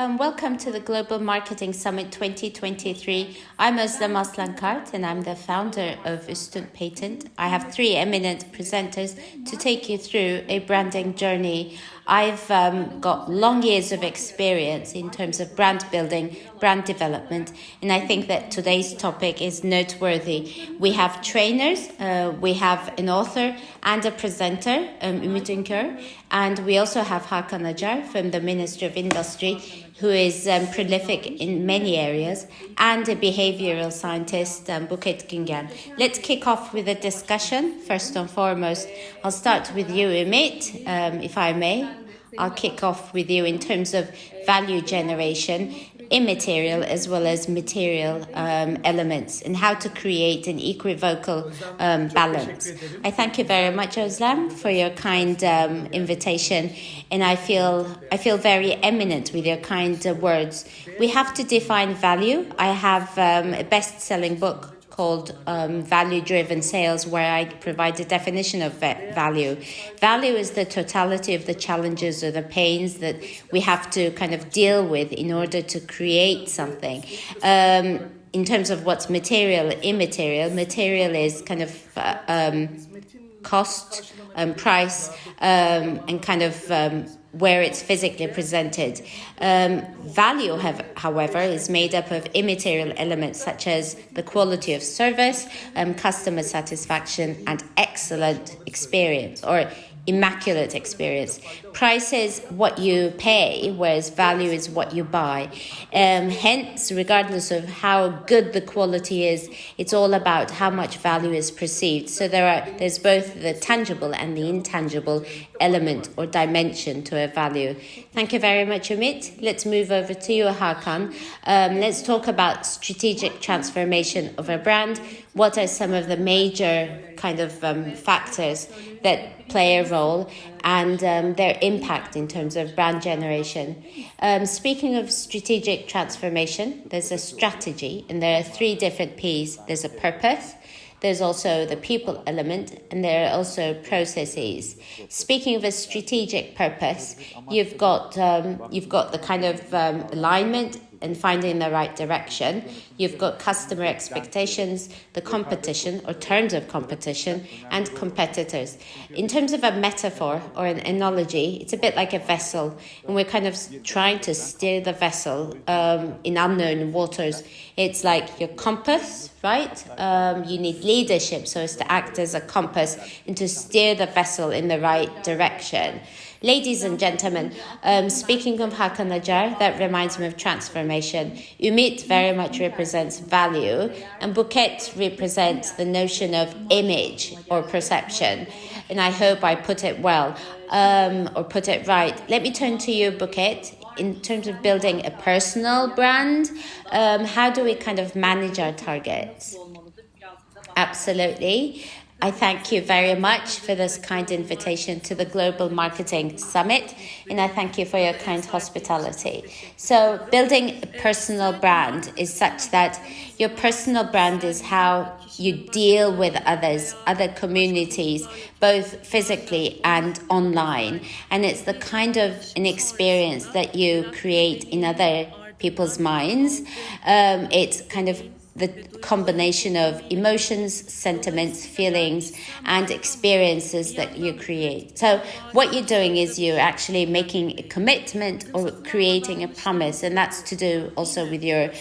Welcome to the Global Marketing Summit 2023. I'm Özlem Aslankart and I'm the founder of Üstün Patent. I have three eminent presenters to take you through a branding journey. I've got long years of experience in terms of brand building, brand development, and I think that today's topic is noteworthy. We have trainers, we have an author and a presenter, Ümit ÜNKER, and we also have Hakan Acar from the Ministry of Industry, who is prolific in many areas, and a behavioral scientist, Buket Güngel. Let's kick off with a discussion. First and foremost, I'll start with you, Ümit, if I may. I'll kick off with you in terms of value generation, immaterial as well as material elements, and how to create an equivocal balance. I thank you very much, Özlem, for your kind invitation, and I feel very eminent with your kind words. We have to define value. I have a best-selling book called Value-Driven Sales, where I provide a definition of value. Value is the totality of the challenges or the pains that we have to kind of deal with in order to create something. In terms of what's material, immaterial, material is kind of cost, price, and kind of where it's physically presented. Value, however, is made up of immaterial elements such as the quality of service, customer satisfaction, and excellent experience or immaculate experience. Price is what you pay, whereas value is what you buy. Hence, regardless of how good the quality is, it's all about how much value is perceived. So there's both the tangible and the intangible element or dimension to a value. Thank you very much, Ümit. Let's move over to you, Hakan. Let's talk about strategic transformation of a brand. What are some of the major kind of factors that play a role and their impact in terms of brand generation? Speaking of strategic transformation, there's a strategy, and there are three different P's. There's a purpose, there's also the people element, and there are also processes. Speaking of a strategic purpose, you've got the kind of alignment and finding the right direction. You've got customer expectations, the competition or terms of competition, and competitors. In terms of a metaphor or an analogy, it's a bit like a vessel, and we're kind of trying to steer the vessel in unknown waters. It's like your compass, right? You need leadership so as to act as a compass and to steer the vessel in the right direction. Ladies and gentlemen, speaking of Hakan Acar, that reminds me of transformation. Ümit very much represents value, and Buket represents the notion of image or perception. And I hope I put it well, or put it right. Let me turn to you, Buket. In terms of building a personal brand, how do we kind of manage our targets? Absolutely. I thank you very much for this kind invitation to the Global Marketing Summit, and I thank you for your kind hospitality. So building a personal brand is such that your personal brand is how you deal with others, other communities, both physically and online. And it's the kind of an experience that you create in other people's minds. It's kind of the combination of emotions, sentiments, feelings, and experiences that you create. So what you're doing is you're actually making a commitment or creating a promise, and that's to do also with your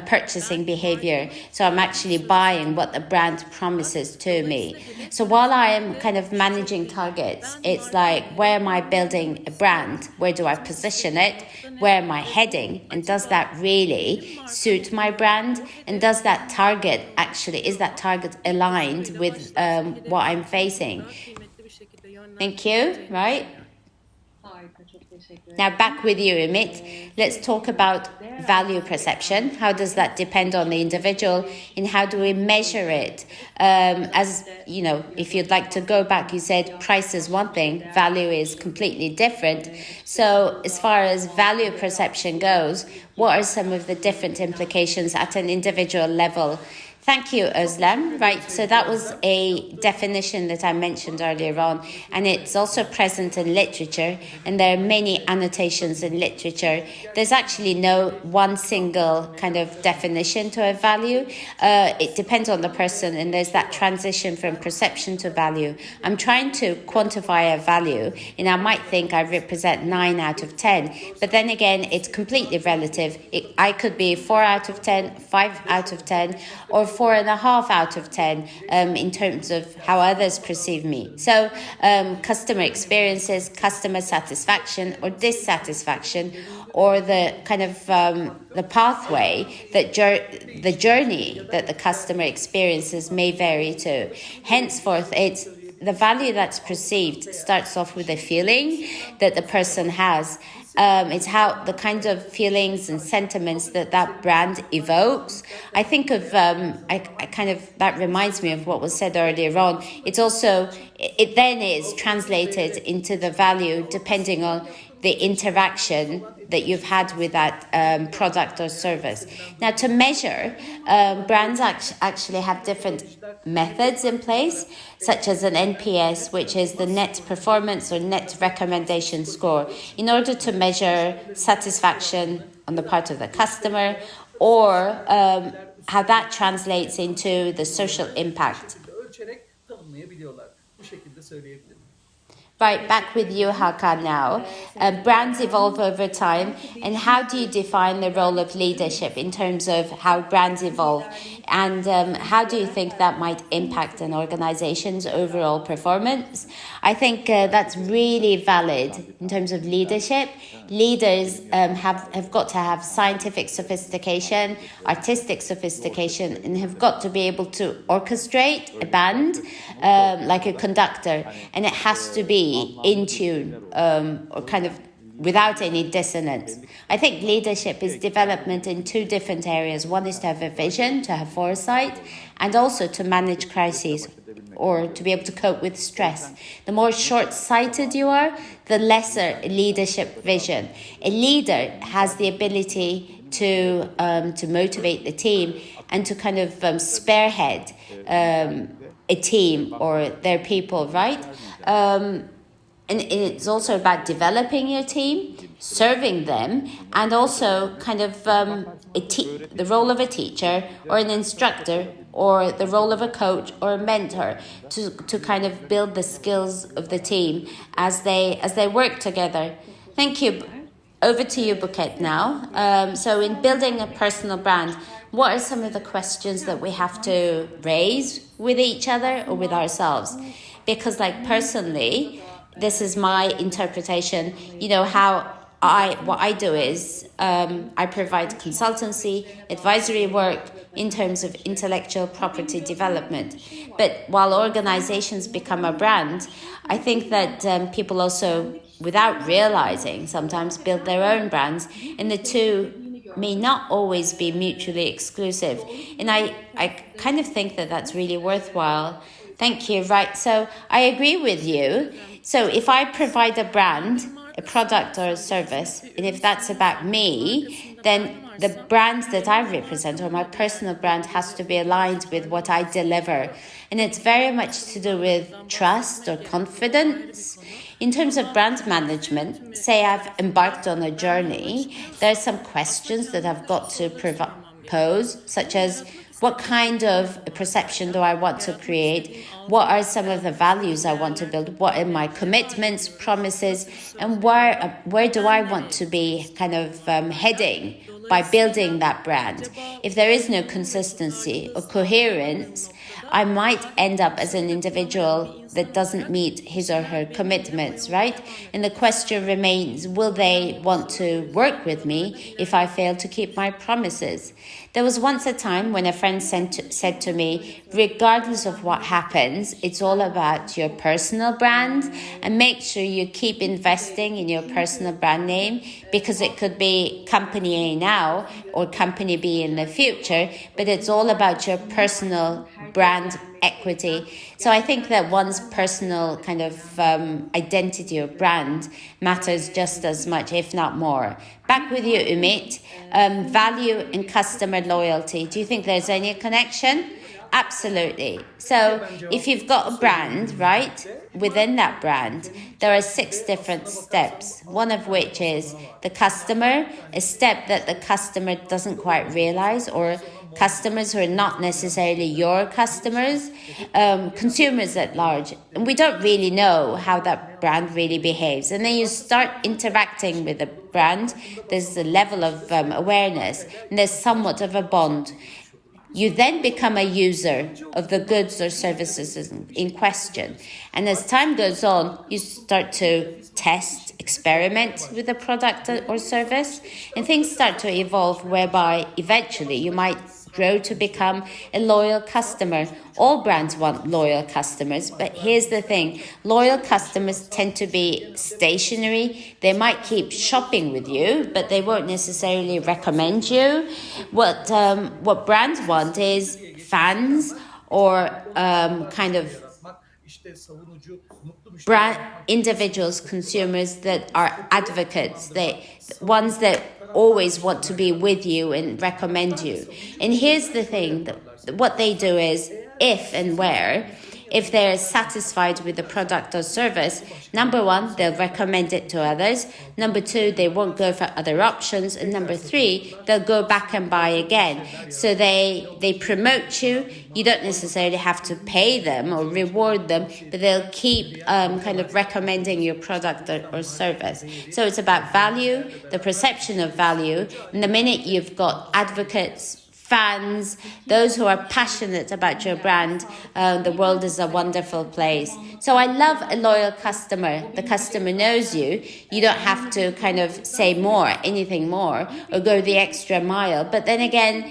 purchasing behavior. So I'm actually buying what the brand promises to me. So while I am kind of managing targets, it's like, where am I building a brand? Where do I position it? Where am I heading? And does that really suit my brand? And does that target is that target aligned with what I'm facing? Thank you, right? Now back with you, Ümit. Let's talk about value perception. How does that depend on the individual, and how do we measure it? As you know, if you'd like to go back, you said price is one thing, value is completely different. So as far as value perception goes, what are some of the different implications at an individual level? Thank you, Özlem. Right, so that was a definition that I mentioned earlier on, and it's also present in literature, and there are many annotations in literature. There's actually no one single kind of definition to a value. It depends on the person, and there's that transition from perception to value. I'm trying to quantify a value, and I might think I represent 9 out of 10, but then again, it's completely relative. I could be 4 out of 10, 5 out of 10, or 4.5 out of 10 in terms of how others perceive me. So customer experiences, customer satisfaction or dissatisfaction, or the kind of the pathway, that the journey that the customer experiences may vary too. Henceforth, it's the value that's perceived starts off with a feeling that the person has. It's how the kinds of feelings and sentiments that brand evokes. I think of, that reminds me of what was said earlier on. It then is translated into the value depending on the interaction that you've had with that product or service. Now, to measure, brands actually have different methods in place, such as an NPS, which is the net performance or net recommendation score, in order to measure satisfaction on the part of the customer, or how that translates into the social impact. Right, back with you, Hakan, now. Brands evolve over time, and how do you define the role of leadership in terms of how brands evolve, and how do you think that might impact an organization's overall performance? I think that's really valid in terms of leadership. Leaders have got to have scientific sophistication, artistic sophistication, and have got to be able to orchestrate a band like a conductor, and it has to be in tune or kind of without any dissonance. I think leadership is development in two different areas. One is to have a vision, to have foresight, and also to manage crises or to be able to cope with stress. The more short-sighted you are, the lesser leadership vision. A leader has the ability to motivate the team and to kind of spearhead a team or their people, right? And it's also about developing your team, serving them, and also kind of the role of a teacher or an instructor, or the role of a coach or a mentor to kind of build the skills of the team as they work together. Thank you. Over to you, Buket, now. So in building a personal brand, what are some of the questions that we have to raise with each other or with ourselves? Because personally, this is my interpretation, what I do is I provide consultancy, advisory work in terms of intellectual property development. But while organizations become a brand, I think that people also, without realizing, sometimes build their own brands, and the two may not always be mutually exclusive. And I kind of think that that's really worthwhile. Thank you. Right. So I agree with you. So if I provide a brand, a product or a service, and if that's about me, then the brand that I represent or my personal brand has to be aligned with what I deliver. And it's very much to do with trust or confidence. In terms of brand management, say I've embarked on a journey, there's some questions that I've got to pose, such as, what kind of perception do I want to create? What are some of the values I want to build? What are my commitments, promises, and where do I want to be kind of heading by building that brand? If there is no consistency or coherence, I might end up as an individual that doesn't meet his or her commitments, right? And the question remains, will they want to work with me if I fail to keep my promises? There was once a time when a friend said to me, regardless of what happens, it's all about your personal brand, and make sure you keep investing in your personal brand name, because it could be company A now or company B in the future, but it's all about your personal brand equity. So I think that one's personal kind of identity or brand matters just as much, if not more. Back with you, Ümit. Value and customer loyalty. Do you think there's any connection? Absolutely. So if you've got a brand, right, within that brand, there are 6 different steps, one of which is the customer, a step that the customer doesn't quite realize, or customers who are not necessarily your customers, consumers at large. And we don't really know how that brand really behaves. And then you start interacting with the brand. There's a level of awareness, and there's somewhat of a bond. You then become a user of the goods or services in question. And as time goes on, you start to test, experiment with the product or service, and things start to evolve whereby eventually you might grow to become a loyal customer. All brands want loyal customers, but here's the thing. Loyal customers tend to be stationary. They might keep shopping with you, but they won't necessarily recommend you. What brands want is fans or kind of brand individuals, consumers that are advocates, ones that always want to be with you and recommend you. And here's the thing, what they do is, if they're satisfied with the product or service, number 1, they'll recommend it to others. Number 2, they won't go for other options. And number 3, they'll go back and buy again. So they promote you. You don't necessarily have to pay them or reward them, but they'll keep kind of recommending your product or service. So it's about value, the perception of value. And the minute you've got advocates, fans, those who are passionate about your brand, the world is a wonderful place. So I love a loyal customer. The customer knows you. You don't have to kind of say anything more, or go the extra mile. But then again,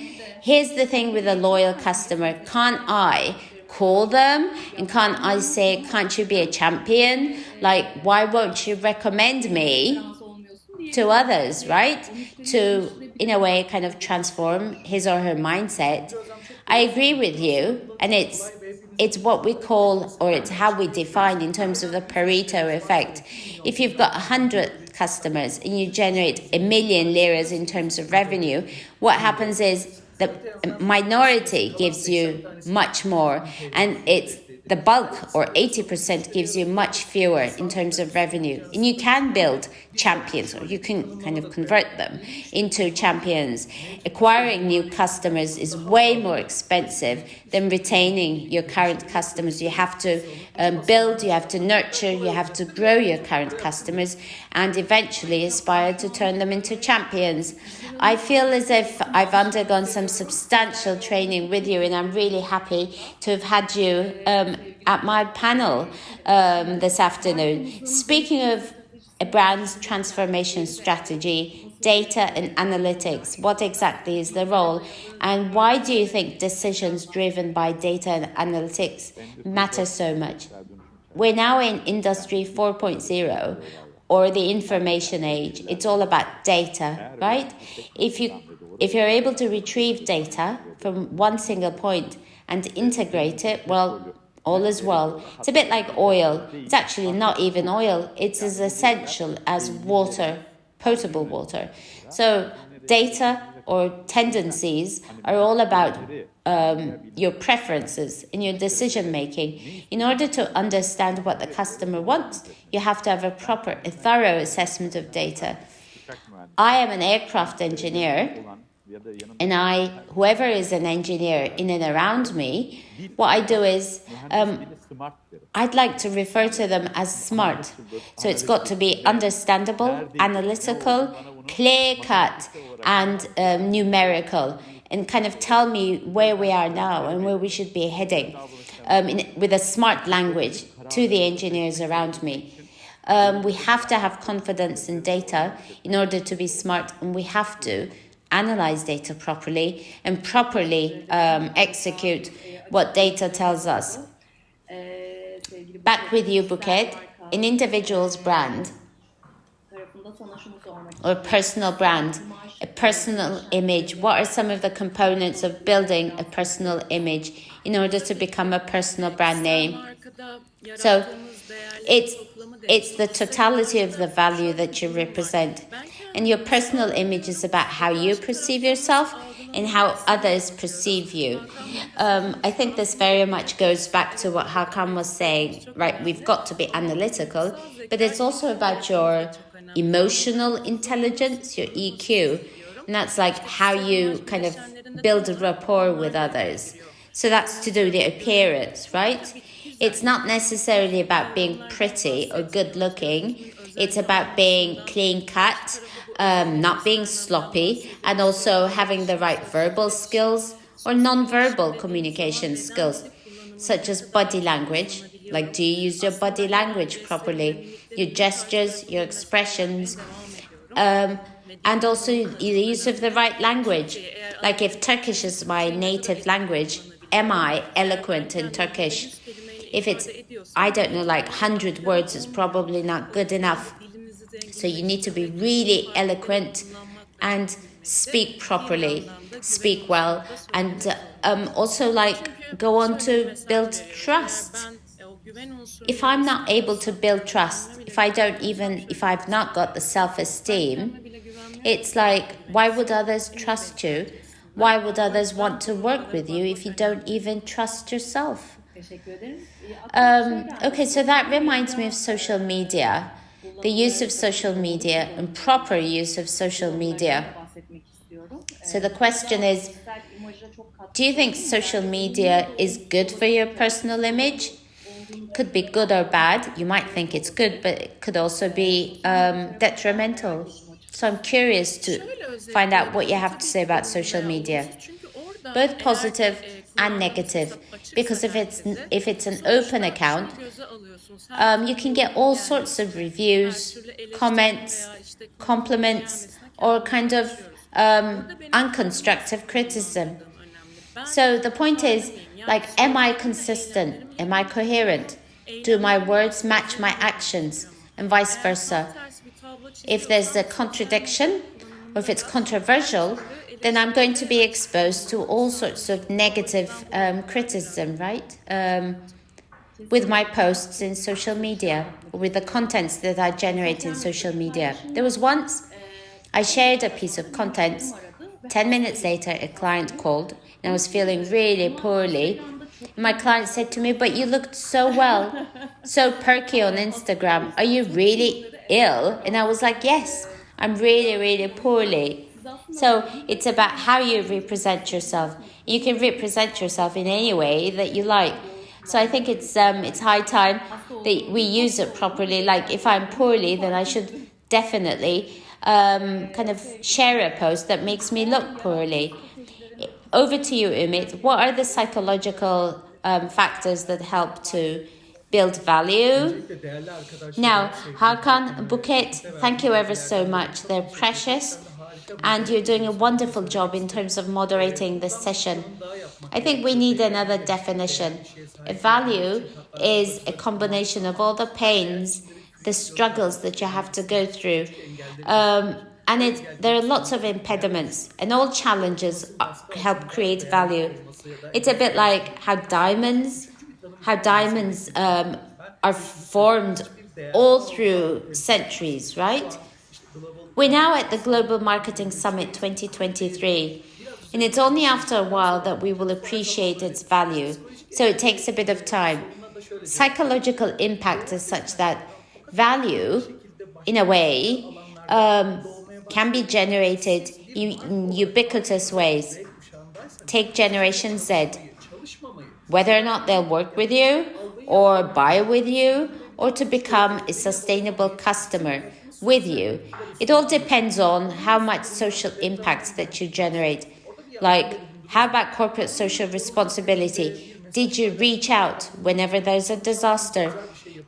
here's the thing with a loyal customer. Can't I call them and can't I say, can't you be a champion? Like, why won't you recommend me to others, right? To, in a way, kind of transform his or her mindset. I agree with you, and it's what we call, or it's how we define in terms of the Pareto effect. If you've got 100 customers and you generate 1 million liras in terms of revenue, what happens is the minority gives you much more, and it's the bulk, or 80%, gives you much fewer in terms of revenue. And you can build champions, or you can kind of convert them into champions. Acquiring new customers is way more expensive than retaining your current customers. You have to build, you have to nurture, you have to grow your current customers, and eventually aspire to turn them into champions. I feel as if I've undergone some substantial training with you, and I'm really happy to have had you at my panel this afternoon. Speaking of a brand's transformation strategy, data and analytics, what exactly is the role, and why do you think decisions driven by data and analytics matter so much? We're now in Industry 4.0, or the information age. It's all about data, right? If you're able to retrieve data from one single point and integrate it, well, all is well. It's a bit like oil. It's actually not even oil. It's as essential as water, potable water. So data or tendencies are all about your preferences in your decision making. In order to understand what the customer wants, you have to have a thorough assessment of data. I am an aircraft engineer, and whoever is an engineer in and around me, what I do is I'd like to refer to them as smart. So it's got to be understandable, analytical, clear-cut, and numerical, and kind of tell me where we are now and where we should be heading with a smart language to the engineers around me. We have to have confidence in data in order to be smart, and we have to analyze data properly and properly execute what data tells us. Back with you, Buket. An individual's brand or personal brand, a personal image. What are some of the components of building a personal image in order to become a personal brand name. So it's the totality of the value that you represent. And your personal image is about how you perceive yourself and how others perceive you. I think this very much goes back to what Hakan was saying, right? We've got to be analytical, but it's also about your emotional intelligence, your EQ. And that's like how you kind of build a rapport with others. So that's to do with the appearance, right? It's not necessarily about being pretty or good looking. It's about being clean cut, not being sloppy, and also having the right verbal skills or non-verbal communication skills, such as body language. Like, do you use your body language properly? Your gestures, your expressions, and also the use of the right language. Like, if Turkish is my native language, am I eloquent in Turkish? If it's, I don't know, like 100 words, it's probably not good enough. So you need to be really eloquent and speak properly, speak well, and also like go on to build trust. If I'm not able to build trust, if I've not got the self-esteem, it's like, why would others trust you? Why would others want to work with you if you don't even trust yourself? Okay, so that reminds me of social media, the use of social media and proper use of social media. So the question is, do you think social media is good for your personal image? Could be good or bad. You might think it's good, but it could also be detrimental. So I'm curious to find out what you have to say about social media, both positive and negative, because if it's an open account, you can get all sorts of reviews, comments, compliments, or kind of unconstructive criticism. So the point is, like, am I consistent? Am I coherent? Do my words match my actions? And vice versa. If there's a contradiction, or if it's controversial, then I'm going to be exposed to all sorts of negative criticism, right? With my posts in social media, or with the contents that I generate in social media. There was once I shared a piece of content. 10 minutes later, a client called, and I was feeling really poorly. My client said to me, but you looked so well, so perky on Instagram. Are you really ill? And I was like, yes, I'm really, really poorly. So it's about how you represent yourself. You can represent yourself in any way that you like. So I think it's high time that we use it properly. Like, if I'm poorly, then I should definitely kind of share a post that makes me look poorly. Over to you, Ümit. What are the psychological factors that help to build value? Now, Hakan, Buket, thank you ever so much. They're precious, and you're doing a wonderful job in terms of moderating this session. I think we need another definition. A value is a combination of all the pains, the struggles that you have to go through. And there are lots of impediments, and all challenges help create value. It's a bit like how diamonds are formed all through centuries, right? We're now at the Global Marketing Summit 2023, and it's only after a while that we will appreciate its value, so it takes a bit of time. Psychological impact is such that value, in a way, can be generated in ubiquitous ways. Take Generation Z. Whether or not they'll work with you, or buy with you, or to become a sustainable customer with you, it all depends on how much social impact that you generate. Like, how about corporate social responsibility? Did you reach out whenever there's a disaster?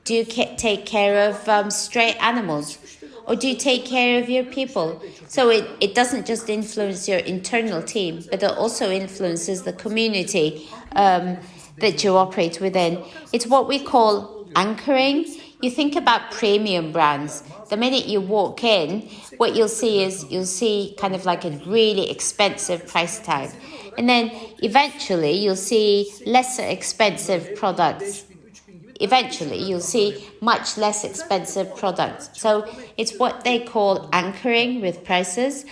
Do you take care of stray animals? Or do you take care of your people? So it doesn't just influence your internal team, but it also influences the community that you operate within. It's what we call anchoring. You think about premium brands. The minute you walk in, what you'll see kind of like a really expensive price tag. And then eventually you'll see lesser expensive products. Eventually you'll see much less expensive products. So it's what they call anchoring with prices.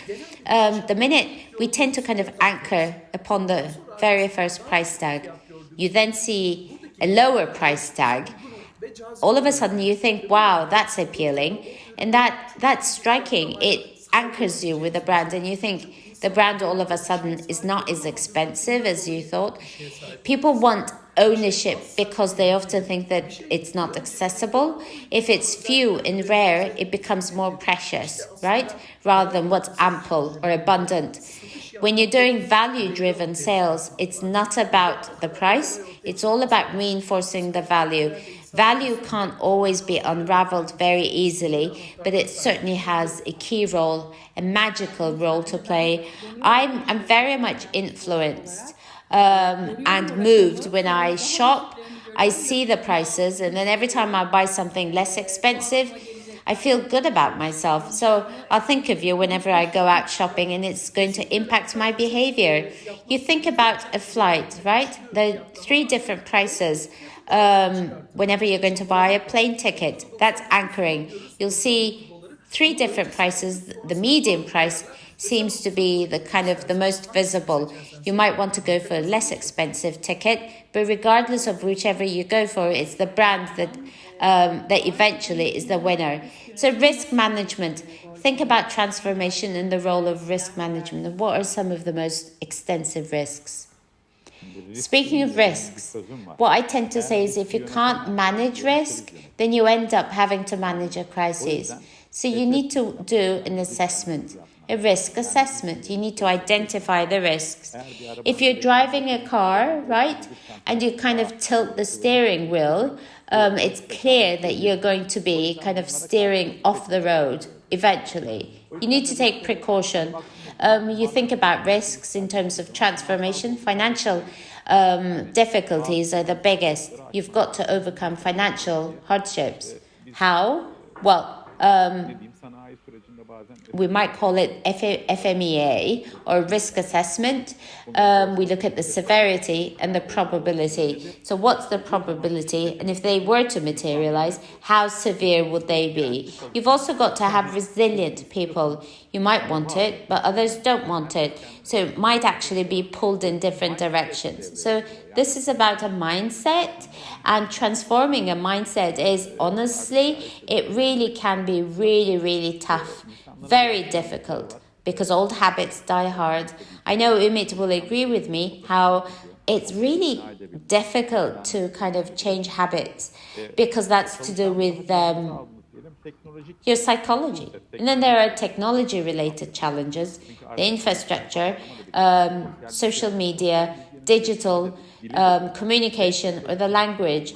The minute we tend to kind of anchor upon the very first price tag, you then see a lower price tag. All of a sudden you think, wow, that's appealing. And that's striking. It anchors you with the brand, and you think the brand all of a sudden is not as expensive as you thought. People want ownership because they often think that it's not accessible. If it's few and rare, it becomes more precious, right? Rather than what's ample or abundant. When you're doing value-driven sales, it's not about the price. It's all about reinforcing the value. Value can't always be unraveled very easily, but it certainly has a key role, a magical role to play. I'm very much influenced and moved when I shop. I see the prices, and then every time I buy something less expensive, I feel good about myself. So I'll think of you whenever I go out shopping, and it's going to impact my behavior. You think about a flight, right? There are 3 different prices. Whenever you're going to buy a plane ticket, that's anchoring. You'll see 3 different prices. The median price seems to be the kind of the most visible. You might want to go for a less expensive ticket, but regardless of whichever you go for, it's the brand that eventually is the winner. So risk management. Think about transformation and the role of risk management. And what are some of the most extensive risks? Speaking of risks, what I tend to say is if you can't manage risk, then you end up having to manage a crisis. So you need to do an assessment, a risk assessment. You need to identify the risks. If you're driving a car, right, and you kind of tilt the steering wheel, it's clear that you're going to be kind of steering off the road eventually. You need to take precaution. You think about risks in terms of transformation. Financial difficulties are the biggest. You've got to overcome financial hardships. How? Well, we might call it FMEA or risk assessment. We look at the severity and the probability. So what's the probability? And if they were to materialize, how severe would they be? You've also got to have resilient people. You might want it, but others don't want it. So it might actually be pulled in different directions. So this is about a mindset, and transforming a mindset is honestly, it really can be really, really tough. Very difficult, because old habits die hard. I know Ümit will agree with me how it's really difficult to kind of change habits, because that's to do with your psychology. And then there are technology-related challenges, the infrastructure, social media, digital communication, or the language.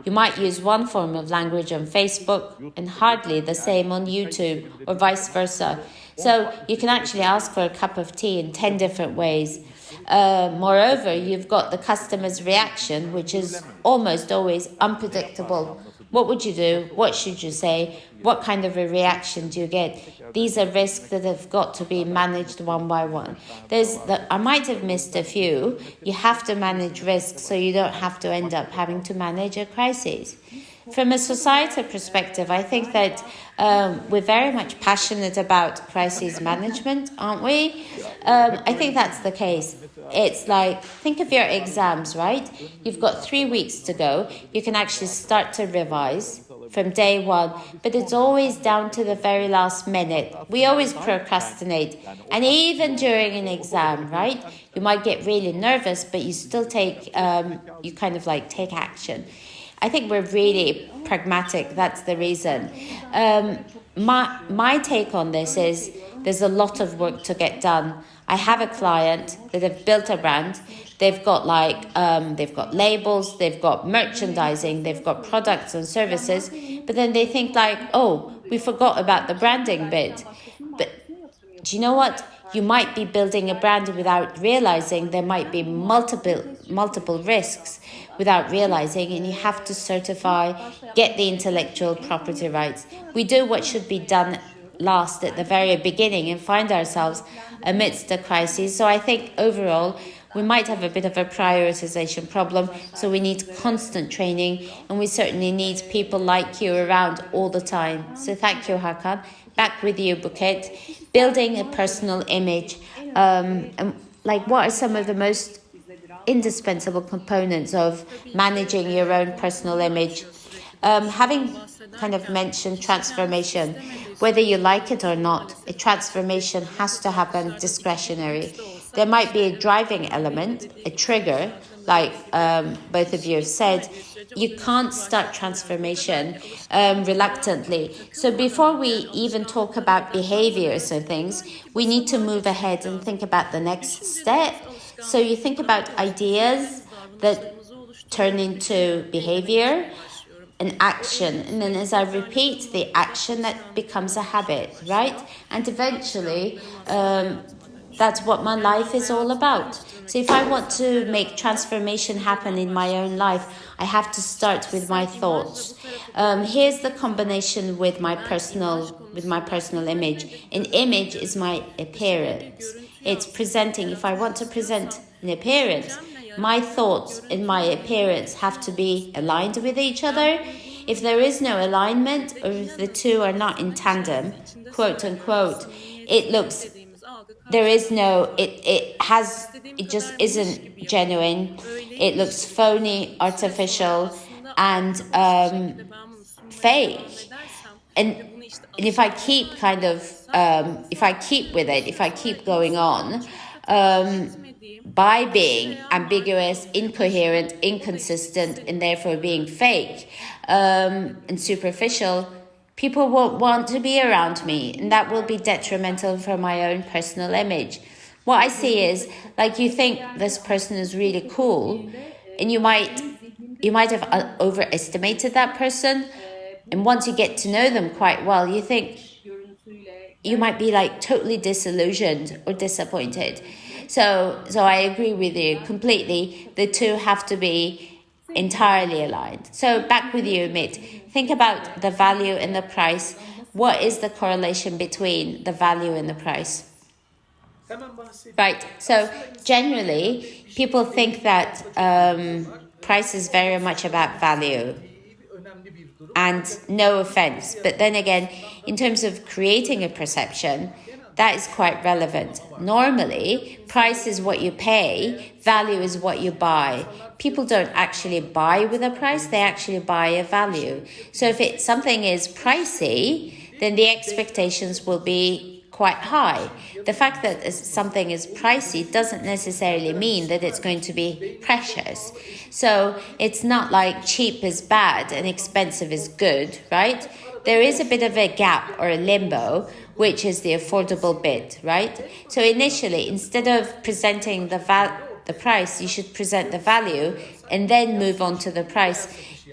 You might use one form of language on Facebook and hardly the same on YouTube, or vice versa. So you can actually ask for a cup of tea in 10 different ways. Moreover, you've got the customer's reaction, which is almost always unpredictable. What would you do? What should you say? What kind of a reaction do you get? These are risks that have got to be managed one by one. I might have missed a few. You have to manage risks so you don't have to end up having to manage a crisis. From a societal perspective, I think that we're very much passionate about crisis management, aren't we? I think that's the case. It's like, think of your exams, right? You've got 3 weeks to go. You can actually start to revise from day one, but it's always down to the very last minute. We always procrastinate. And even during an exam, right? You might get really nervous, but you still take action. I think we're really pragmatic. That's the reason. My take on this is there's a lot of work to get done. I have a client that have built a brand. They've got they've got labels, they've got merchandising, they've got products and services. But then they think oh, we forgot about the branding bit. But do you know what? You might be building a brand without realizing there might be multiple risks without realizing, and you have to certify, get the intellectual property rights. We do what should be done last at the very beginning and find ourselves amidst a crisis. So I think overall we might have a bit of a prioritization problem, so we need constant training, and we certainly need people like you around all the time. So thank you, Hakan. Back with you, Buket. Building a personal image. And like, what are some of the most indispensable components of managing your own personal image? Having kind of mentioned transformation, whether you like it or not, a transformation has to happen discretionary. There might be a driving element, a trigger, like both of you have said. You can't start transformation reluctantly. So before we even talk about behaviors and things, we need to move ahead and think about the next step. So you think about ideas that turn into behavior, an action, and then as I repeat the action, that becomes a habit, right? And eventually, that's what my life is all about. So if I want to make transformation happen in my own life, I have to start with my thoughts. Here's the combination with my personal image. An image is my appearance. It's presenting. If I want to present an appearance, my thoughts and my appearance have to be aligned with each other. If there is no alignment, or if the two are not in tandem, quote unquote, it just isn't genuine. It looks phony, artificial, and fake. And if I keep if I keep going on, by being ambiguous, incoherent, inconsistent, and therefore being fake and superficial, people won't want to be around me, and that will be detrimental for my own personal image. What I see is, like, you think this person is really cool, and you might have overestimated that person, and once you get to know them quite well, you think you might be like totally disillusioned or disappointed. So I agree with you completely. The two have to be entirely aligned. So back with you, Ümit. Think about the value and the price. What is the correlation between the value and the price? Right. So generally, people think that price is very much about value. And no offense, but then again, in terms of creating a perception, that is quite relevant. Normally, price is what you pay, value is what you buy. People don't actually buy with a price, they actually buy a value. So if something is pricey, then the expectations will be quite high. The fact that something is pricey doesn't necessarily mean that it's going to be precious. So it's not like cheap is bad and expensive is good, right? There is a bit of a gap or a limbo, which is the affordable bit, right? So initially, instead of presenting the price, you should present the value and then move on to the price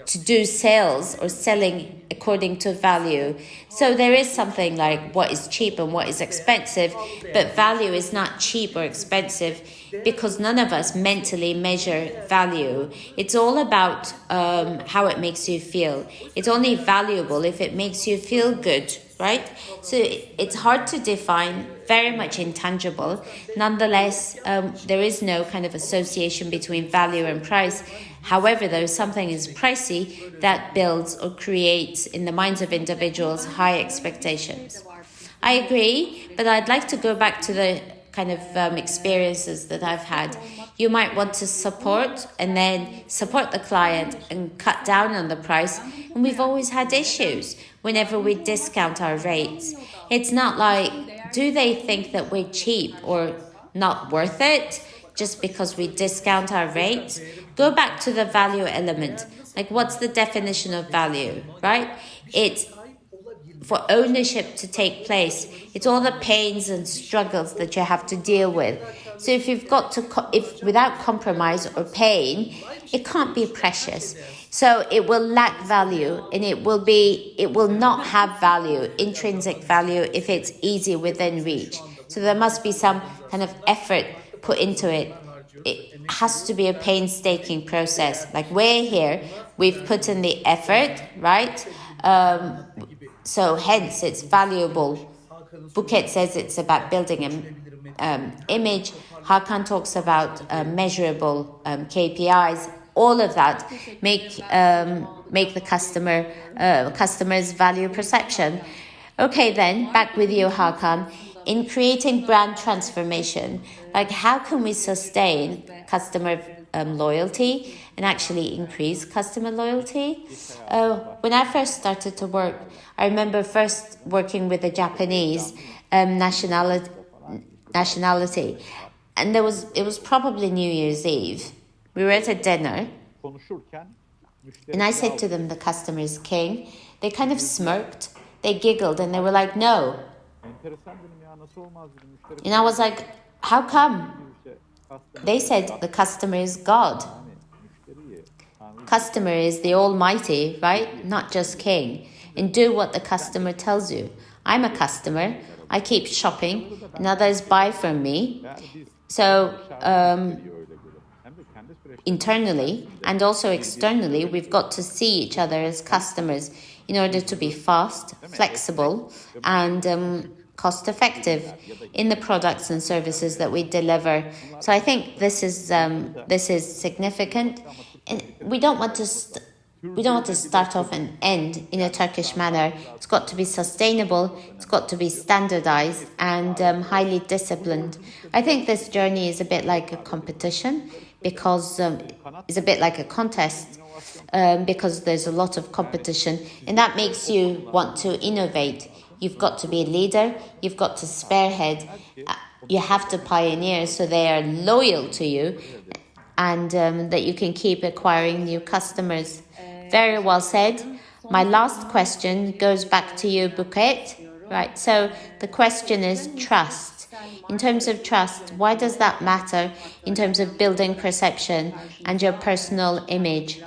to do sales or selling according to value. So there is something like what is cheap and what is expensive, but value is not cheap or expensive because none of us mentally measure value. It's all about how it makes you feel. It's only valuable if it makes you feel good, right? So it's hard to define, very much intangible. Nonetheless, there is no kind of association between value and price. However, though, something is pricey, that builds or creates in the minds of individuals high expectations. I agree, but I'd like to go back to the kind of experiences that I've had. You might want to support and then support the client and cut down on the price. And we've always had issues whenever we discount our rates. It's not like, do they think that we're cheap or not worth it just because we discount our rates? Go back to the value element. Like, what's the definition of value, right? It's for ownership to take place. It's all the pains and struggles that you have to deal with. So if you've got to, if without compromise or pain, it can't be precious. So it will lack value, and it will not have value, intrinsic value, if it's easy within reach. So there must be some kind of effort put into it. It has to be a painstaking process. Like, we're here, we've put in the effort, right? So hence it's valuable. Buket says it's about building an image. Hakan talks about measurable KPIs. All of that make the customer's value perception. Okay, then back with you, Hakan. In creating brand transformation, like how can we sustain customer loyalty and actually increase customer loyalty? When I first started to work, I remember first working with a Japanese nationality, and it was probably New Year's Eve. We were at a dinner, and I said to them, the customer is king. They kind of smirked, they giggled, and they were like, no. And I was like, how come? They said the customer is God. Customer is the Almighty, right? Not just king. And do what the customer tells you. I'm a customer. I keep shopping, and others buy from me. So internally and also externally, we've got to see each other as customers in order to be fast, flexible, and cost effective in the products and services that we deliver. So I think this is significant, and we don't want to start off and end in a Turkish manner. It's got to be sustainable, it's got to be standardized and highly disciplined. I think this journey is a bit like a competition because it's a bit like a contest because there's a lot of competition, and that makes you want to innovate. You've got to be a leader, you've got to spearhead, you have to pioneer so they are loyal to you and that you can keep acquiring new customers. Very well said. My last question goes back to you, Buket. Right, so the question is trust. In terms of trust, why does that matter in terms of building perception and your personal image?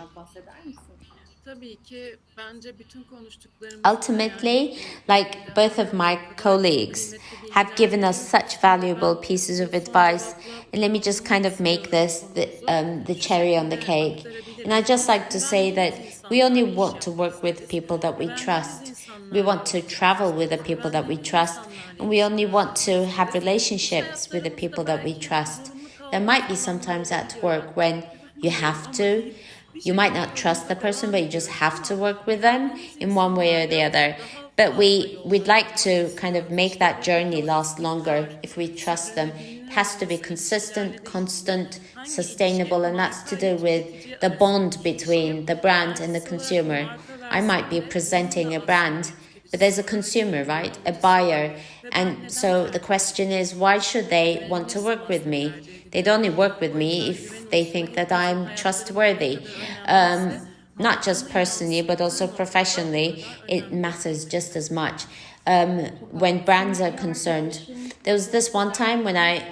Ultimately, like both of my colleagues have given us such valuable pieces of advice, and let me just kind of make this the cherry on the cake. And I'd just like to say that we only want to work with people that we trust. We want to travel with the people that we trust, and we only want to have relationships with the people that we trust. There might be sometimes at work when you have to. You might not trust the person, but you just have to work with them in one way or the other. But we'd like to kind of make that journey last longer if we trust them. It has to be consistent, constant, sustainable, and that's to do with the bond between the brand and the consumer. I might be presenting a brand, but there's a consumer, right? A buyer. And so the question is, why should they want to work with me? They'd only work with me if they think that I'm trustworthy. Not just personally, but also professionally, it matters just as much. When brands are concerned, there was this one time when I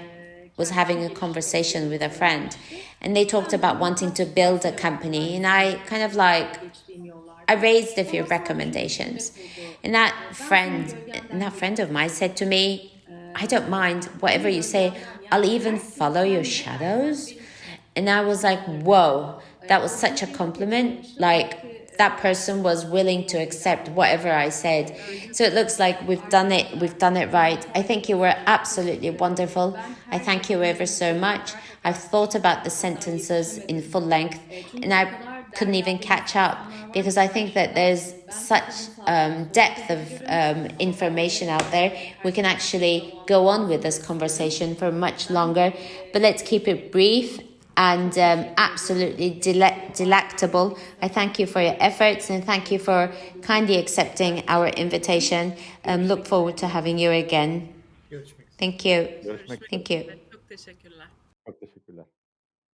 was having a conversation with a friend, and they talked about wanting to build a company, and I kind of I raised a few recommendations, and that friend of mine said to me, I don't mind whatever you say, I'll even follow your shadows. And I was like, whoa, that was such a compliment. Like, that person was willing to accept whatever I said. So it looks like we've done it right. I think you were absolutely wonderful. I thank you ever so much. I've thought about the sentences in full length, and I couldn't even catch up because I think that there's such depth of information out there. We can actually go on with this conversation for much longer, but let's keep it brief and absolutely delectable. I thank you for your efforts and thank you for kindly accepting our invitation. Look forward to having you again. Thank you. Thank you. Çok teşekkürler.